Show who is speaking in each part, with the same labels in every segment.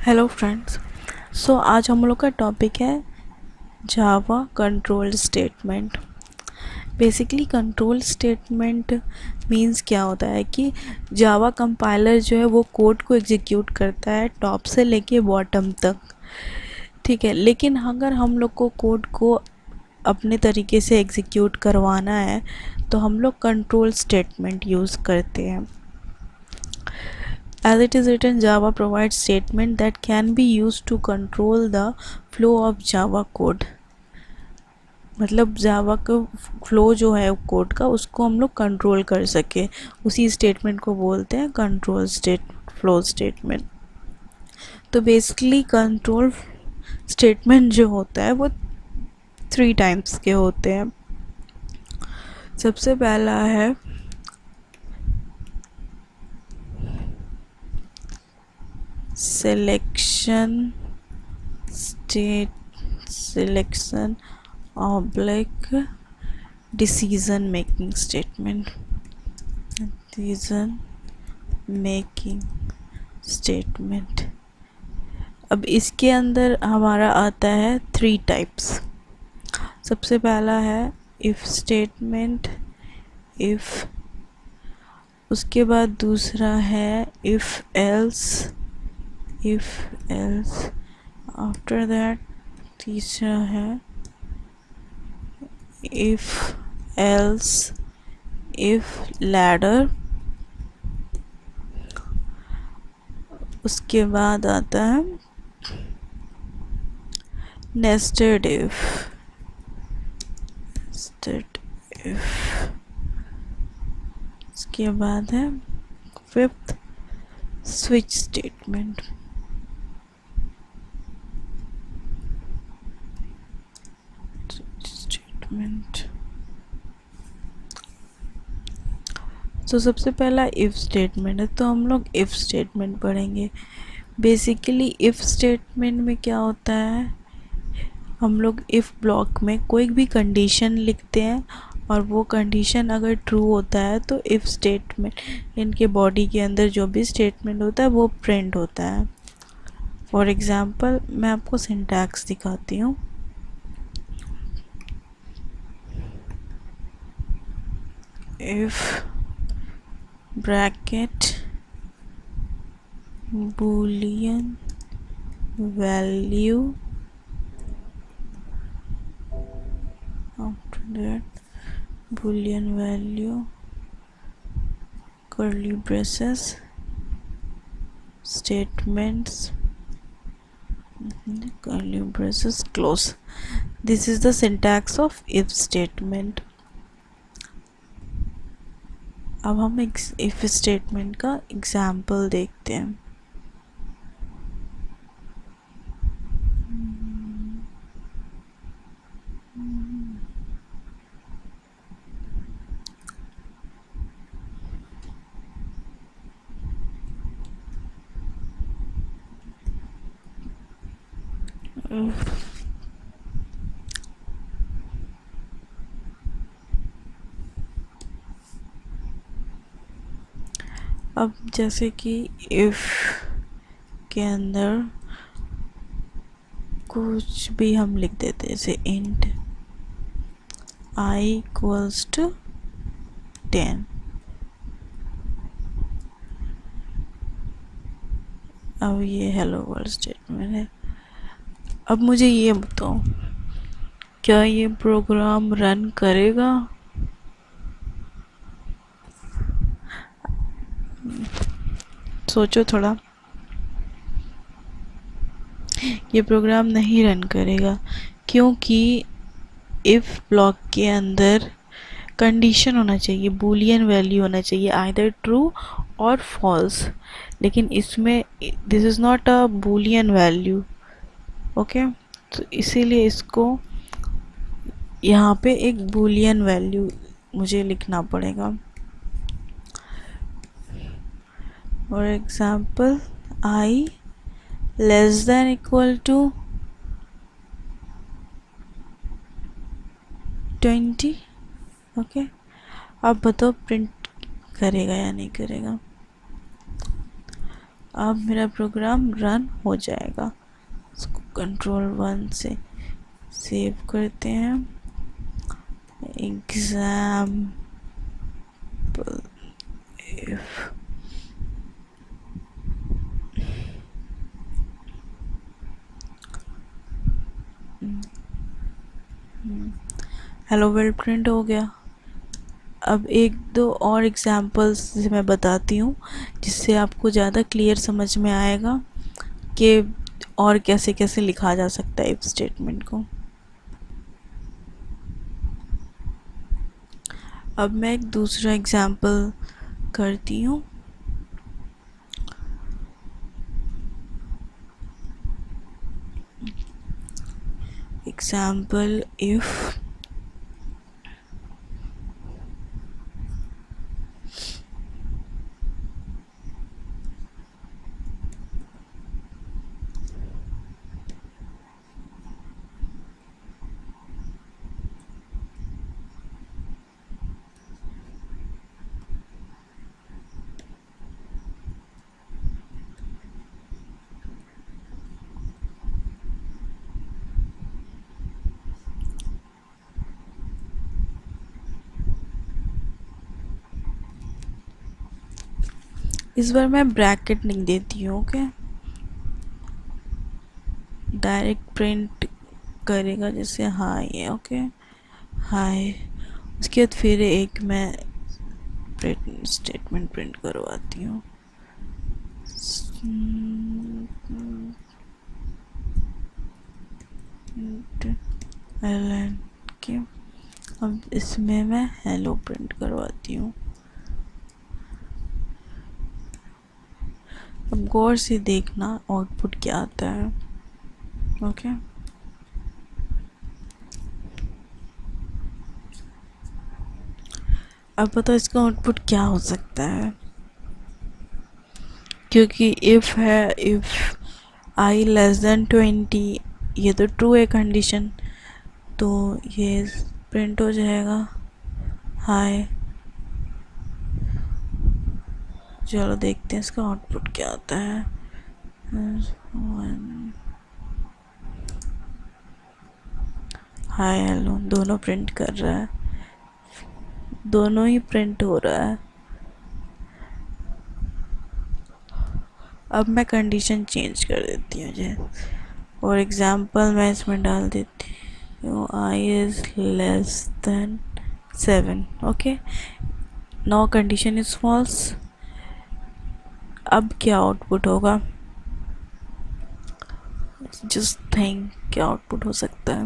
Speaker 1: Hello friends. आज हम लोग का टॉपिक है Java control statement. Basically control statement means क्या होता है कि जावा कंपाइलर जो है वो कोड को एग्जीक्यूट करता है टॉप से लेके बॉटम तक, ठीक है। लेकिन अगर हम लोग को कोड को अपने तरीके से एग्जीक्यूट करवाना है तो हम लोग कंट्रोल स्टेटमेंट यूज़ करते हैं। As it is written, Java provides statement that can be used to control the flow of Java code। मतलब जावा का फ्लो जो है कोड का उसको हम लोग कंट्रोल कर सके, उसी स्टेटमेंट को बोलते हैं कंट्रोल फ्लो स्टेटमेंट। तो बेसिकली कंट्रोल स्टेटमेंट जो होता है वो 3 टाइप्स के होते हैं। सबसे पहला है selection oblique decision making statement. अब इसके अंदर हमारा आता है 3 टाइप्स। सबसे पहला है इफ स्टेटमेंट, इफ, उसके बाद दूसरा है इफ एल्स, आफ्टर दैट तीसरा है इफ एल्स इफ लैडर, उसके बाद आता है नेस्टेड इफ, उसके बाद है 5th स्विच स्टेटमेंट। तो सबसे पहला इफ स्टेटमेंट है, तो हम लोग इफ स्टेटमेंट पढ़ेंगे। बेसिकली इफ स्टेटमेंट में क्या होता है, हम लोग इफ ब्लॉक में कोई भी कंडीशन लिखते हैं और वो कंडीशन अगर ट्रू होता है तो इफ स्टेटमेंट इनके बॉडी के अंदर जो भी स्टेटमेंट होता है वो प्रिंट होता है। फॉर एग्जांपल मैं आपको सिंटैक्स दिखाती हूँ। If bracket Boolean value, after that boolean value curly braces statements curly braces close। This is the syntax of if statement। अब हम if statement का एग्जाम्पल देखते हैं। अब जैसे कि इफ के अंदर कुछ भी हम लिख देते हैं, जैसे इंट i इक्वल्स टू 10। अब ये हेलो वर्ल्ड स्टेटमेंट है। अब मुझे ये बताओ, क्या ये प्रोग्राम रन करेगा? सोचो थोड़ा। ये प्रोग्राम नहीं रन करेगा क्योंकि इफ ब्लॉक के अंदर कंडीशन होना चाहिए, बूलियन वैल्यू होना चाहिए, आइदर ट्रू और फॉल्स। लेकिन इसमें this is not a Boolean value, okay. तो इसीलिए इसको यहाँ पे एक बूलियन वैल्यू मुझे लिखना पड़ेगा। For example i less than equal to 20, okay. अब बताओ प्रिंट करेगा या नहीं करेगा? अब मेरा प्रोग्राम रन हो जाएगा। इसको कंट्रोल 1 से सेव करते हैं। Example if hello world print हो गया। अब एक दो और एग्जांपल्स से मैं बताती हूँ जिससे आपको ज़्यादा क्लियर समझ में आएगा कि और कैसे कैसे लिखा जा सकता है इफ स्टेटमेंट को। अब मैं एक दूसरा एग्जांपल करती हूँ। एग्जांपल इफ इस बार मैं ब्रैकेट नहीं देती हूँ। ओके, डायरेक्ट प्रिंट करेगा जैसे हाय है। ओके, हाय। उसके बाद फिर एक मैं प्रिंट स्टेटमेंट प्रिंट करवाती हूँ। एलन के अब इसमें मैं हेलो प्रिंट करवाती हूँ। अब गौर से देखना आउटपुट क्या आता है। ओके, अब बताओ इसका आउटपुट क्या हो सकता है। क्योंकि इफ है, इफ आई लेस देन 20, ये तो ट्रू है कंडीशन, तो ये प्रिंट हो जाएगा हाय। चलो देखते हैं इसका आउटपुट क्या आता है। हाय हेलो दोनों प्रिंट कर रहा है, दोनों ही प्रिंट हो रहा है। अब मैं कंडीशन चेंज कर देती हूँ जी, और एग्जांपल मैं इसमें डाल देती हूँ i is less than 7। Okay, now condition is false. अब क्या आउटपुट होगा, जस्ट थिंक क्या आउटपुट हो सकता है।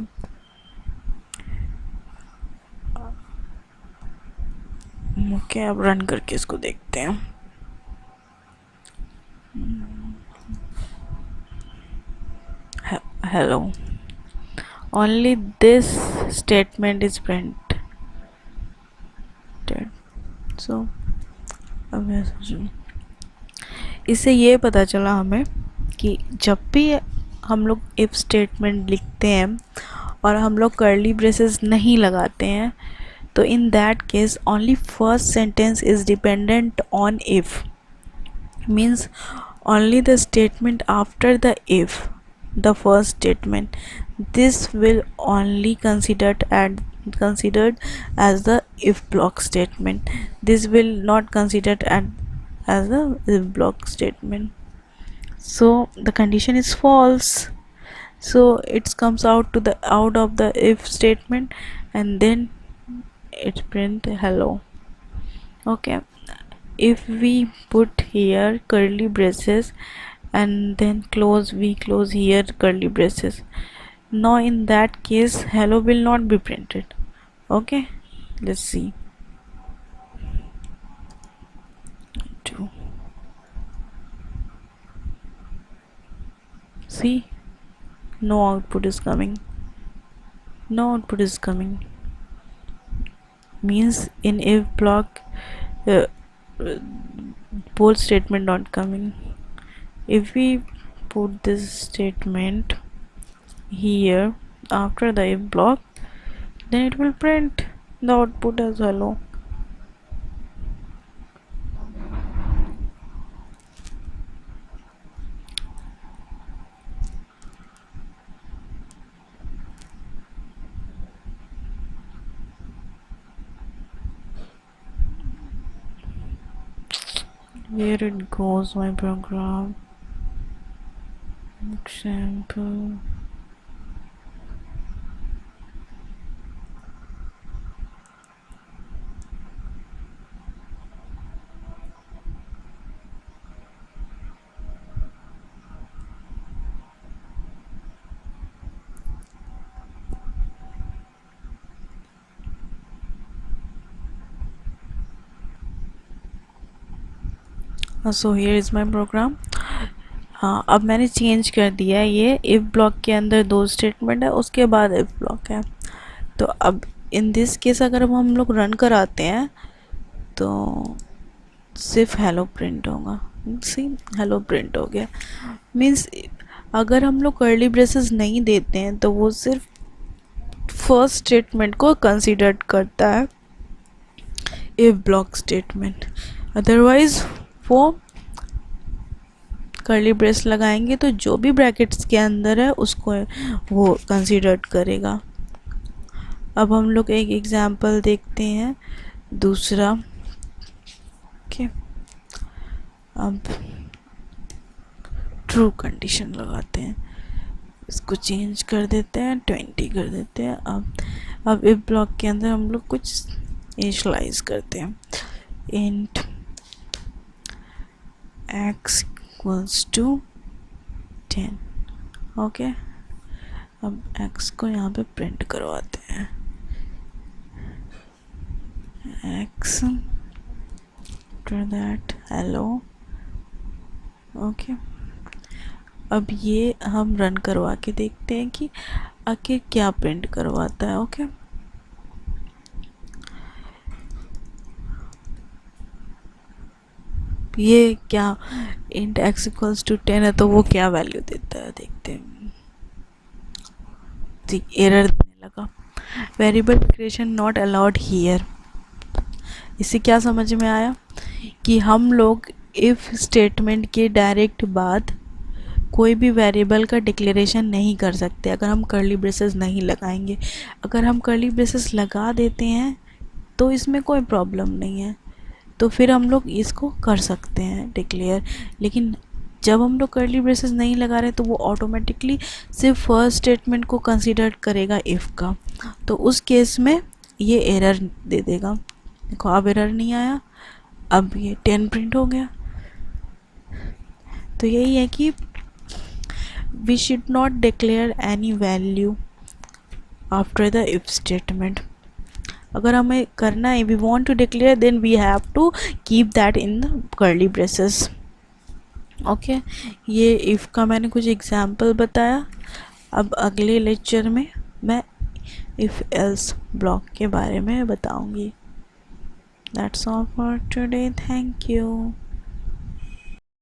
Speaker 1: ओके, अब रन करके इसको देखते हैं। Hello, only this statement is printed. So अब मैं सोचूं, इससे ये पता चला हमें कि जब भी हम लोग इफ स्टेटमेंट लिखते हैं और हम लोग कर्ली ब्रेसेस नहीं लगाते हैं, तो in that case only first sentence is dependent on if, means only the statement after the if, the first statement, this will only considered as the if block statement. This will not considered as the if block statement. So the condition is false, so it comes out of the if statement, and then it print hello. Okay, if we put here curly braces and then we close here curly braces, now in that case hello will not be printed. Okay, let's see. See, no output is coming, no output is coming, means in if block uh, both statement not coming. If we put this statement here after the if block, then it will print the output as hello. Here it goes, my program. Example. So here is my program. हाँ, अब मैंने change कर दिया है। ये if block के अंदर 2 statement है, उसके बाद इफ़ ब्लॉक है। तो अब इन दिस केस अगर हम लोग रन कराते हैं तो सिर्फ हेलो प्रिंट होगा। सी हेलो प्रिंट हो गया। मीन्स अगर हम लोग कर्ली ब्रेसेस नहीं देते हैं तो वो सिर्फ फर्स्ट स्टेटमेंट को कंसीडर करता है, इफ ब्लॉक स्टेटमेंट। अदरवाइज वो कर्ली ब्रेस लगाएंगे तो जो भी ब्रैकेट्स के अंदर है उसको वो कंसीडर करेगा। अब हम लोग एक एग्जांपल देखते हैं दूसरा। ओके, अब ट्रू कंडीशन लगाते हैं, इसको चेंज कर देते हैं, 20 कर देते हैं। अब इफ ब्लॉक के अंदर हम लोग कुछ इनिशियलाइज करते हैं, int x equals to 10। Okay, अब x को यहाँ पे प्रिंट करवाते हैं, x after that hello। Okay, अब ये हम रन करवा के देखते हैं कि आखिर क्या प्रिंट करवाता है। ओके, ये क्या इंट x इक्वल्स टू 10 है तो वो क्या वैल्यू देता है देखते हैं। एरर देने लगा, variable declaration not allowed here. इससे क्या समझ में आया कि हम लोग इफ़ स्टेटमेंट के डायरेक्ट बाद कोई भी वेरिएबल का डिक्लेरेशन नहीं कर सकते अगर हम कर्ली ब्रेसेस नहीं लगाएंगे। अगर हम कर्ली ब्रेसेस लगा देते हैं तो इसमें कोई प्रॉब्लम नहीं है, तो फिर हम लोग इसको कर सकते हैं डिक्लेयर। लेकिन जब हम लोग कर्ली ब्रेसेस नहीं लगा रहे तो वो ऑटोमेटिकली सिर्फ फर्स्ट स्टेटमेंट को कंसीडर करेगा इफ़ का, तो उस केस में ये एरर दे देगा। देखो अब एरर नहीं आया, अब ये 10 प्रिंट हो गया। तो यही है कि we should not declare any value after the if statement। अगर हमें करना है, we want to declare, then we have to keep that in the curly braces। Okay, ये if का मैंने कुछ एग्जाम्पल बताया। अब अगले लेक्चर में मैं if else ब्लॉक के बारे में बताऊंगी। That's all for today, thank you।